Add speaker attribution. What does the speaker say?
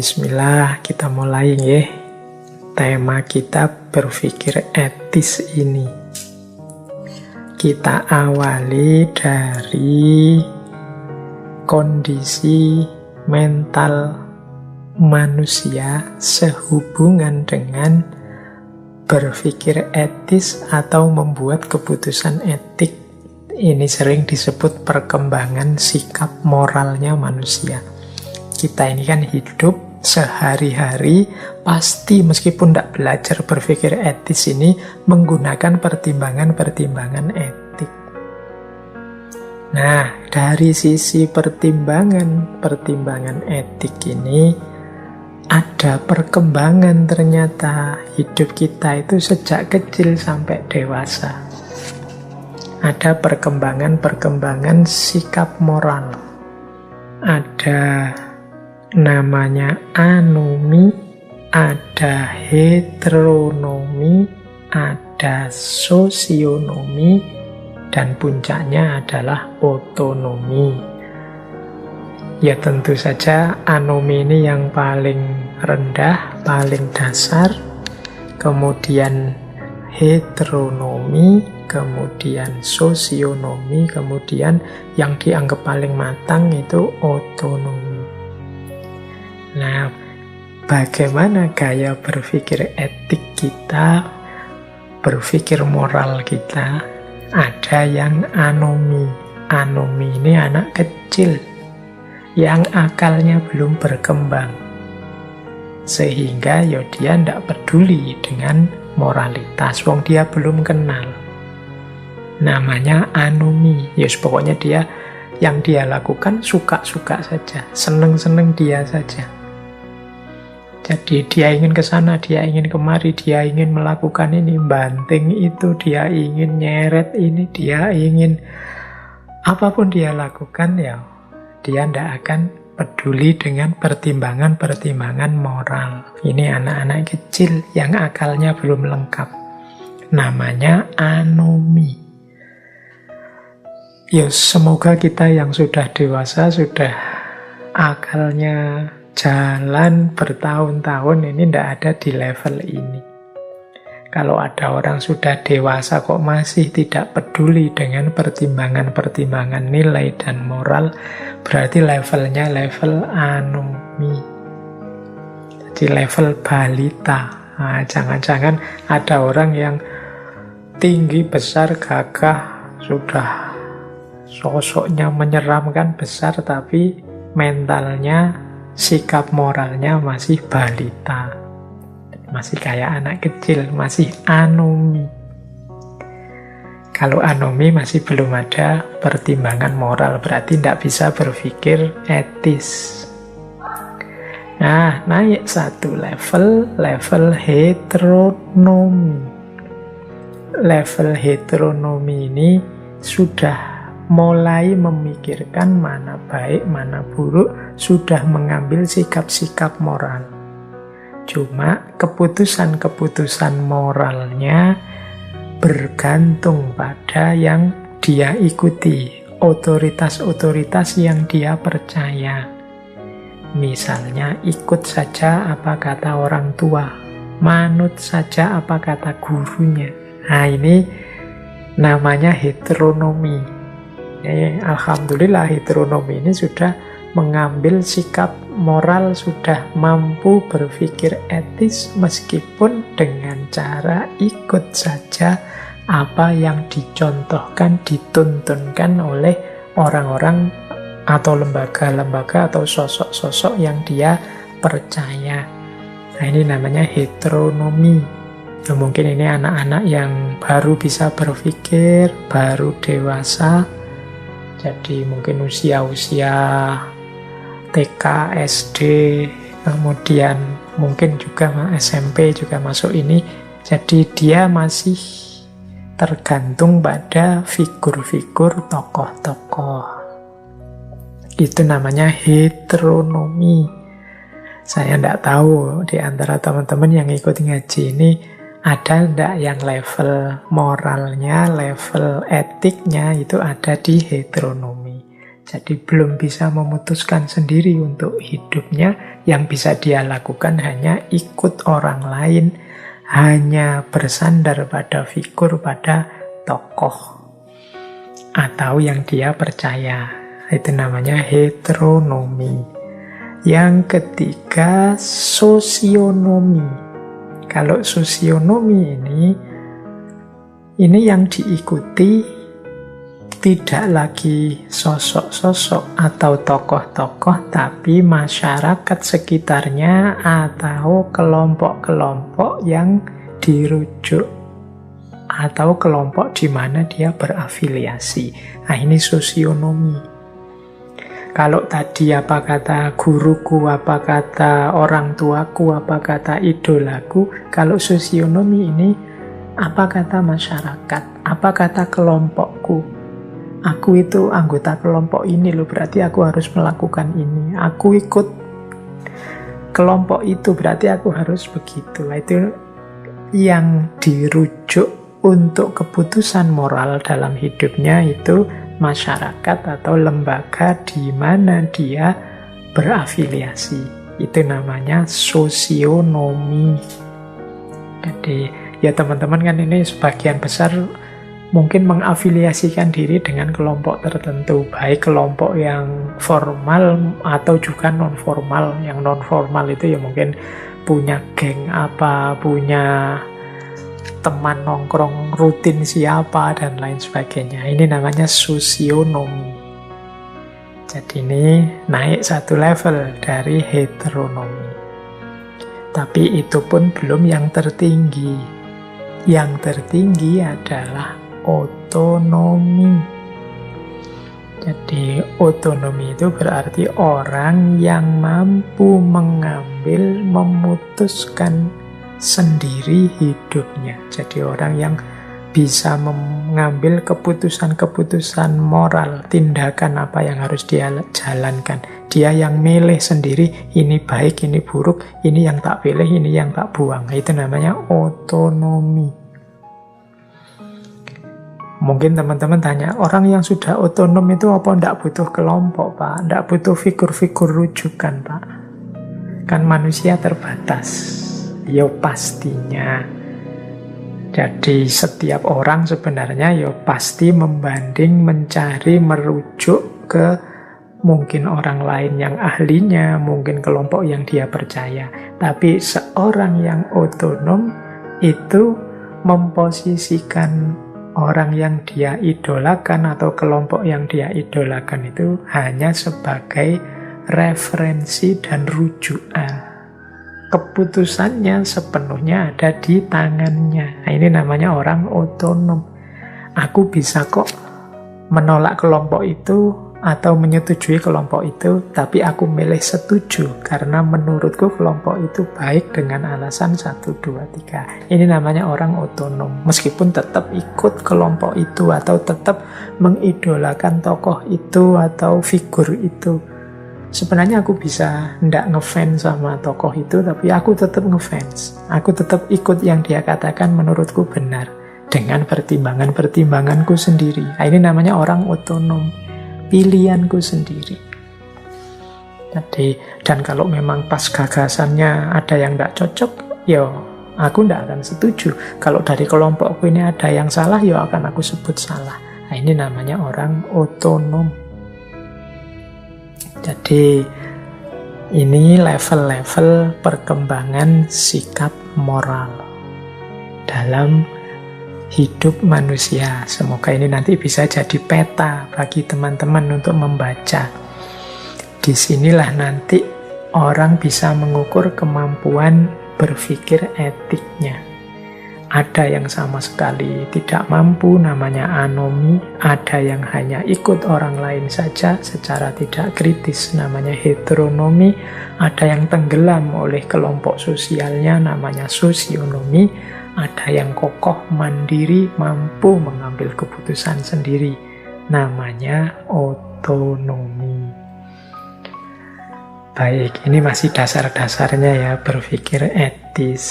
Speaker 1: Bismillah, kita mulai ya. Tema kita berpikir etis ini. Kita awali dari kondisi mental manusia sehubungan dengan berpikir etis atau membuat keputusan etik. Ini sering disebut perkembangan sikap moralnya manusia. Kita ini kan hidup sehari-hari, pasti meskipun tidak belajar berpikir etis ini menggunakan pertimbangan-pertimbangan etik. Nah, dari sisi pertimbangan etik ini, ada perkembangan ternyata hidup kita itu sejak kecil sampai dewasa. Ada perkembangan sikap moral. Ada namanya anomi, ada heteronomi, ada sosionomi, dan puncaknya adalah otonomi. Ya tentu saja anomi ini yang paling rendah, paling dasar, kemudian heteronomi, kemudian sosionomi, kemudian yang dianggap paling matang itu otonomi. Nah, bagaimana gaya berpikir etik kita, berpikir moral kita? Ada yang anomi. Anomi ini anak kecil yang akalnya belum berkembang, sehingga ya dia tidak peduli dengan moralitas, wong dia belum kenal. Namanya anomi. Ya pokoknya dia yang dia lakukan suka-suka saja, seneng-seneng dia saja. Jadi dia ingin ke sana, dia ingin kemari, dia ingin melakukan ini, banting itu, dia ingin nyeret ini, dia ingin apapun dia lakukan, ya dia tidak akan peduli dengan pertimbangan-pertimbangan moral. Ini anak-anak kecil yang akalnya belum lengkap. Namanya anomi. Ya semoga kita yang sudah dewasa, sudah akalnya jalan bertahun-tahun ini tidak ada di level ini. Kalau ada orang sudah dewasa kok masih tidak peduli dengan pertimbangan-pertimbangan nilai dan moral, berarti levelnya level anomi. Jadi level balita. Nah, jangan-jangan ada orang yang tinggi, besar, gagah, sudah sosoknya menyeramkan besar, tapi mentalnya, sikap moralnya masih balita. Masih kayak anak kecil, masih anomi. Kalau anomi masih belum ada pertimbangan moral, berarti tidak bisa berpikir etis. Nah, naik satu level heteronomi. Level heteronomi ini sudah mulai memikirkan mana baik, mana buruk, sudah mengambil sikap-sikap moral. Cuma keputusan-keputusan moralnya bergantung pada yang dia ikuti, otoritas-otoritas yang dia percaya. Misalnya ikut saja apa kata orang tua, manut saja apa kata gurunya. Nah ini namanya heteronomi. Alhamdulillah heteronomi ini sudah mengambil sikap moral, sudah mampu berpikir etis meskipun dengan cara ikut saja apa yang dicontohkan, dituntunkan oleh orang-orang atau lembaga-lembaga atau sosok-sosok yang dia percaya. Nah ini namanya heteronomi. Ya, mungkin ini anak-anak yang baru bisa berpikir, baru dewasa. Jadi mungkin usia-usia TK, SD, kemudian mungkin juga SMP juga masuk ini. Jadi dia masih tergantung pada figur-figur tokoh-tokoh. Itu namanya heteronomi. Saya tidak tahu di antara teman-teman yang ikut ngaji ini ada enggak yang level moralnya, level etiknya itu ada di heteronomi. Jadi belum bisa memutuskan sendiri untuk hidupnya. Yang bisa dia lakukan hanya ikut orang lain, hanya bersandar pada figur, pada tokoh atau yang dia percaya. Itu namanya heteronomi. Yang ketiga, sosionomi. Kalau sosionomi ini yang diikuti tidak lagi sosok-sosok atau tokoh-tokoh, tapi masyarakat sekitarnya atau kelompok-kelompok yang dirujuk atau kelompok di mana dia berafiliasi. Nah, ini sosionomi. Kalau tadi apa kata guruku, apa kata orang tuaku, apa kata idolaku, kalau sosionomi ini apa kata masyarakat, apa kata kelompokku. Aku itu anggota kelompok ini loh, berarti aku harus melakukan ini. Aku ikut kelompok itu, berarti aku harus begitu. Itu yang dirujuk untuk keputusan moral dalam hidupnya, itu masyarakat atau lembaga di mana dia berafiliasi. Itu namanya sosionomi. Jadi ya teman-teman kan ini sebagian besar mungkin mengafiliasikan diri dengan kelompok tertentu, baik kelompok yang formal atau juga non-formal. Yang non-formal itu ya mungkin punya geng apa, punya teman nongkrong rutin siapa, dan lain sebagainya. Ini namanya sosionomi. Jadi ini naik satu level dari heteronomi. Tapi itu pun belum yang tertinggi. Yang tertinggi adalah otonomi. Jadi otonomi itu berarti orang yang mampu mengambil, memutuskan sendiri hidupnya. Jadi orang yang bisa mengambil keputusan-keputusan moral, tindakan apa yang harus dia jalankan. Dia yang milih sendiri, ini baik, ini buruk, ini yang tak pilih, ini yang tak buang. Itu namanya otonomi. Mungkin teman-teman tanya, orang yang sudah otonom itu apa ndak butuh kelompok, Pak? Ndak butuh figur-figur rujukan, Pak? Kan manusia terbatas. Ya pastinya. Jadi setiap orang sebenarnya ya pasti membanding, mencari, merujuk ke mungkin orang lain yang ahlinya, mungkin kelompok yang dia percaya. Tapi seorang yang otonom itu memposisikan orang yang dia idolakan atau kelompok yang dia idolakan itu hanya sebagai referensi dan rujukan. Keputusannya sepenuhnya ada di tangannya. Nah, ini namanya orang otonom. Aku bisa kok menolak kelompok itu atau menyetujui kelompok itu, tapi aku milih setuju karena menurutku kelompok itu baik dengan alasan 1, 2, 3. Ini namanya orang otonom. Meskipun tetap ikut kelompok itu atau tetap mengidolakan tokoh itu atau figur itu. Sebenarnya aku bisa ndak ngefans sama tokoh itu, tapi aku tetap ngefans. Aku tetap ikut yang dia katakan menurutku benar dengan pertimbangan-pertimbanganku sendiri. Nah, ini namanya orang otonom. Pilihanku sendiri. Jadi, dan kalau memang pas gagasannya ada yang tidak cocok, ya aku tidak akan setuju. Kalau dari kelompokku ini ada yang salah, ya akan aku sebut salah. Nah, ini namanya orang otonom. Jadi, ini level-level perkembangan sikap moral dalam hidup manusia. Semoga ini nanti bisa jadi peta bagi teman-teman untuk membaca. Disinilah nanti orang bisa mengukur kemampuan berpikir etiknya. Ada yang sama sekali tidak mampu, namanya anomi. Ada yang hanya ikut orang lain saja secara tidak kritis, namanya heteronomi. Ada yang tenggelam oleh kelompok sosialnya, namanya sosionomi. Ada yang kokoh, mandiri, mampu mengambil keputusan sendiri, namanya otonomi. Baik, ini masih dasar-dasarnya ya berpikir etis.